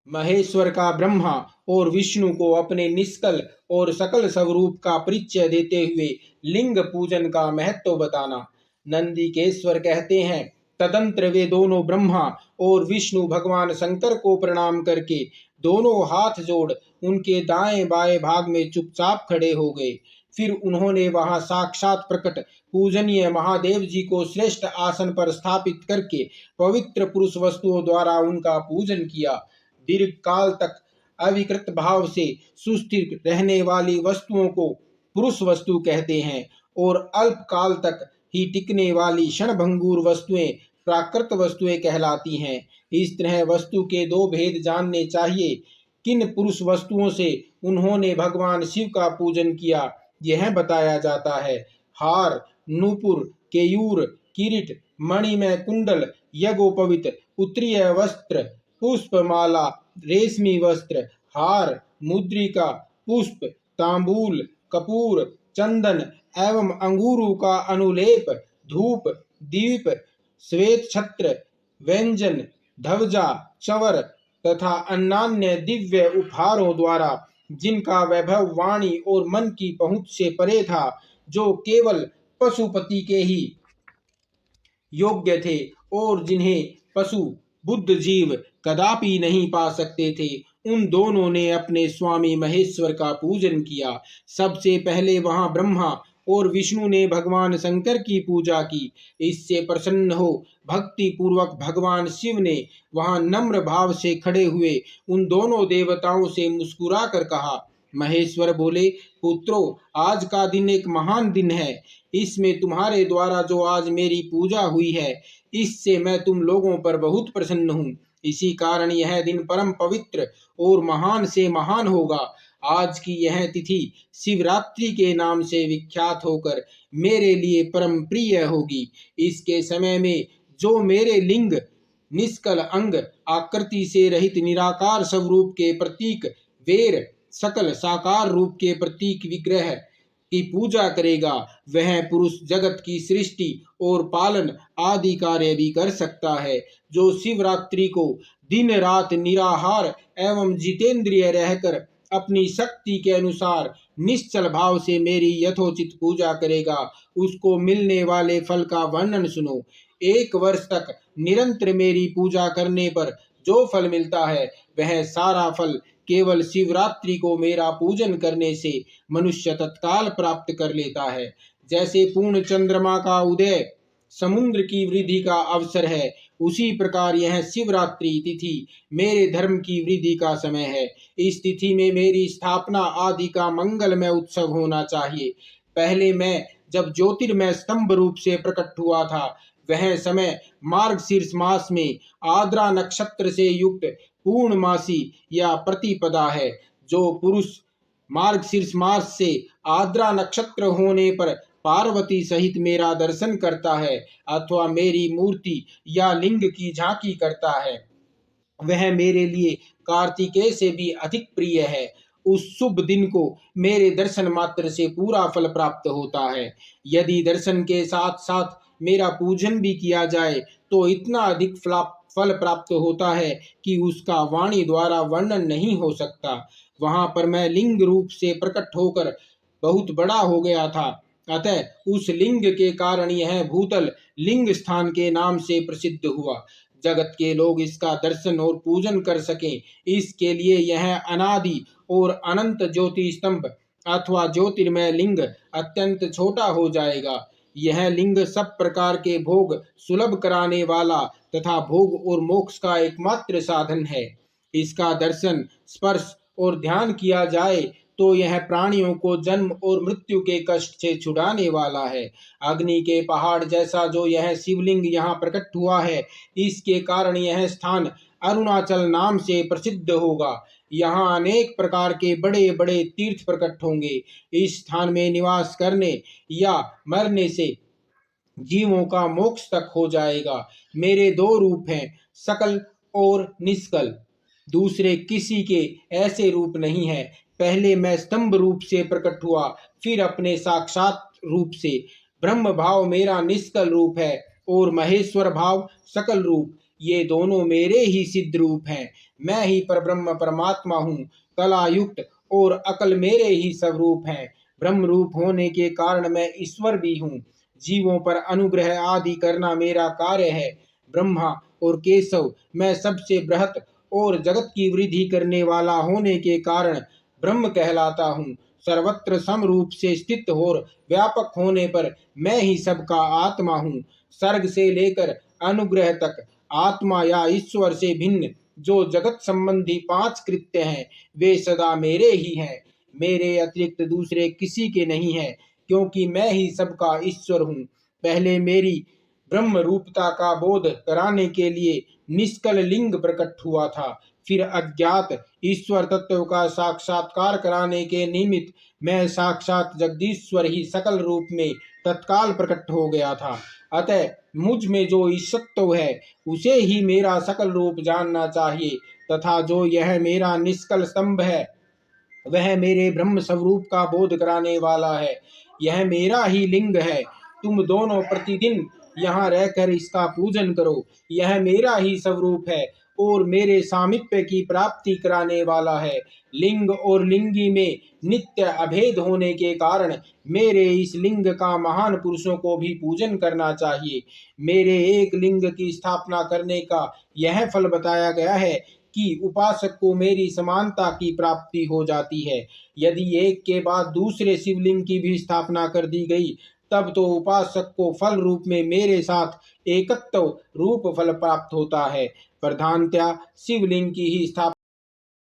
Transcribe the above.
महेश्वर का ब्रह्मा और विष्णु को अपने निष्कल और सकल स्वरूप का परिचय देते हुए लिंग पूजन का महत्व बताना। नंदिकेश्वर कहते हैं, तदंतर वे दोनों ब्रह्मा और विष्णु भगवान शंकर को प्रणाम करके दोनों हाथ जोड़ उनके दाएं बाएं भाग में चुपचाप खड़े हो गए। फिर उन्होंने वहां साक्षात प्रकट पूजनीय महादेव जी को श्रेष्ठ आसन पर स्थापित करके पवित्र पुरुष वस्तुओं द्वारा उनका पूजन किया। दीर्घ काल तक अविकृत भाव से सुस्थिर रहने वाली वस्तुओं को पुरुष वस्तु कहते हैं और अल्प काल तक ही टिकने वाली क्षणभंगुर वस्तुएं प्राकृत वस्तुएं कहलाती हैं। इस तरह वस्तु के दो भेद जानने चाहिए। किन पुरुष वस्तुओं से उन्होंने भगवान शिव का पूजन किया, यह बताया जाता है। हार, नूपुर, केयूर, किरीट, मणिमय कुंडल, यज्ञोपवीत, उत्तरीय वस्त्र, पुष्पमाला, रेशमी वस्त्र, हार, मुद्रिका, पुष्प, तांबूल, कपूर, चंदन एवं अंगूरों का अनुलेप, धूप, दीप, श्वेत छत्र, व्यंजन, ध्वजा, चवर तथा अन्यान्य दिव्य उपहारों द्वारा जिनका वैभव वाणी और मन की पहुंच से परे था, जो केवल पशुपति के ही योग्य थे और जिन्हें पशु बुद्ध जीव कदापि नहीं पा सकते थे, उन दोनों ने अपने स्वामी महेश्वर का पूजन किया। सबसे पहले वहां ब्रह्मा और विष्णु ने भगवान शंकर की पूजा की। इससे प्रसन्न हो भक्ति पूर्वक भगवान शिव ने वहां नम्र भाव से खड़े हुए उन दोनों देवताओं से मुस्कुरा कर कहा। महेश्वर बोले, पुत्रों, आज का दिन एक महान दिन है। इसमें तुम्हारे द्वारा जो आज मेरी पूजा हुई है, इससे मैं तुम लोगों पर बहुत प्रसन्न हूँ। इसी कारण यह दिन परम पवित्र और महान से महान होगा। आज की यह तिथि शिवरात्रि के नाम से विख्यात होकर मेरे लिए परम प्रिय होगी। इसके समय में जो मेरे लिंग, निष्कल अंग, आकृति से रहित निराकार स्वरूप के प्रतीक वेर, सकल साकार रूप के प्रतीक विग्रह की पूजा करेगा, वह पुरुष जगत की सृष्टि और पालन आदि कार्य भी कर सकता है। जो शिवरात्रि को दिन रात निराहार एवं जितेंद्रिय रहकर अपनी शक्ति के अनुसार निश्चल भाव से मेरी यथोचित पूजा करेगा, उसको मिलने वाले फल का वर्णन सुनो। 1 वर्ष तक निरंतर मेरी पूजा करने पर जो फल मिलता है, वह सारा फल केवल शिवरात्रि को मेरा पूजन करने से मनुष्य तत्काल प्राप्त कर लेता है। जैसे पूर्ण चंद्रमा का उदय समुद्र की वृद्धि का अवसर है, उसी प्रकार यह शिवरात्रि तिथि मेरे धर्म की वृद्धि का समय है। इस तिथि में मेरी स्थापना आदि का मंगलमय उत्सव होना चाहिए। पहले मैं जब ज्योतिर्मय स्तंभ रूप से प्रकट हुआ था, वह समय मार्गशीर्ष मास में आद्रा नक्षत्र से युक्त पूर्णमासी या प्रतिपदा है। जो पुरुष मार्गशीर्ष मास से आद्रा नक्षत्र होने पर पार्वती सहित मेरा दर्शन करता है अथवा मेरी मूर्ति या लिंग की झांकी करता है, वह मेरे लिए कार्तिकेय से भी अधिक प्रिय है। उस शुभ दिन को मेरे दर्शन मात्र से पूरा फल प्राप्त होता है। यदि दर्शन के साथ साथ मेरा पूजन भी किया जाए तो इतना अधिक फल प्राप्त होता है कि उसका वाणी द्वारा वर्णन नहीं हो सकता। वहां पर मैं लिंग रूप से प्रकट होकर बहुत बड़ा हो गया था, अतः उस लिंग के कारण यह भूतल लिंग स्थान के नाम से प्रसिद्ध हुआ। जगत के लोग इसका दर्शन और पूजन कर सकें, इसके लिए यह अनादि और अनंत ज्योति स्तंभ अथवा ज्योतिर्मय लिंग अत्यंत छोटा हो जाएगा। यह लिंग सब प्रकार के भोग सुलभ कराने वाला तथा भोग और मोक्ष का एकमात्र साधन है। इसका दर्शन, स्पर्श और ध्यान किया जाए तो यह प्राणियों को जन्म और मृत्यु के कष्ट से छुड़ाने वाला है। अग्नि के पहाड़ जैसा जो यह शिवलिंग यहाँ प्रकट हुआ है, इसके कारण यह स्थान अरुणाचल नाम से प्रसिद्ध होगा। यहाँ अनेक प्रकार के बड़े बड़े तीर्थ प्रकट होंगे। इस स्थान में निवास करने या मरने से जीवों का मोक्ष तक हो जाएगा। मेरे 2 रूप हैं, सकल और निष्कल। दूसरे किसी के ऐसे रूप नहीं है। पहले मैं स्तंभ रूप से प्रकट हुआ, फिर अपने साक्षात रूप से। ब्रह्म भाव मेरा निष्कल रूप है और महेश्वर भाव सकल रूप। ये दोनों मेरे ही सिद्ध रूप हैं। मैं ही परब्रह्म परमात्मा हूँ। कला युक्त और अकल मेरे ही स्वरूप हैं। ब्रह्म रूप होने के कारण मैं ईश्वर भी हूँ। जीवों पर अनुग्रह आदि करना मेरा कार्य है। ब्रह्मा और केशव मैं सबसे बृहत और जगत की वृद्धि करने वाला होने के कारण ब्रह्म कहलाता हूँ। सर्वत्र समरूप से स्थित और व्यापक होने पर मैं ही सबका आत्मा हूँ। सर्ग से लेकर अनुग्रह तक आत्मा या ईश्वर से भिन्न जो जगत संबंधी 5 कृत्य हैं वे सदा मेरे ही हैं। मेरे अतिरिक्त दूसरे किसी के नहीं हैं, क्योंकि मैं ही सबका ईश्वर हूँ। पहले मेरी ब्रह्म रूपता का बोध कराने के लिए निष्कल लिंग प्रकट हुआ था। फिर अज्ञात ईश्वर तत्व का साक्षात्कार कराने के निमित्त मैं साक्षात जगदीश्वर ही सकल रूप में तत्काल प्रकट हो गया था। अतः मुझ में जो ईश्वरत्व है उसे ही मेरा सकल रूप जानना चाहिए, तथा जो यह मेरा निष्कल स्तंभ है वह मेरे ब्रह्म स्वरूप का बोध कराने वाला है। यह मेरा ही लिंग है। तुम दोनों प्रतिदिन यहाँ रहकर इसका पूजन करो। यह मेरा ही स्वरूप है और मेरे सामीप्य की प्राप्ति कराने वाला है। लिंग और लिंगी में नित्य अभेद होने के कारण मेरे इस लिंग का महान पुरुषों को भी पूजन करना चाहिए। मेरे एक लिंग की स्थापना करने का यह फल बताया गया है कि उपासक को मेरी समानता की प्राप्ति हो जाती है। यदि एक के बाद दूसरे शिवलिंग की भी स्थापना कर दी गई तब तो उपासक को फल रूप में मेरे साथ एकत्व रूप फल प्राप्त होता है। प्रधानतया शिवलिंग की ही स्थापना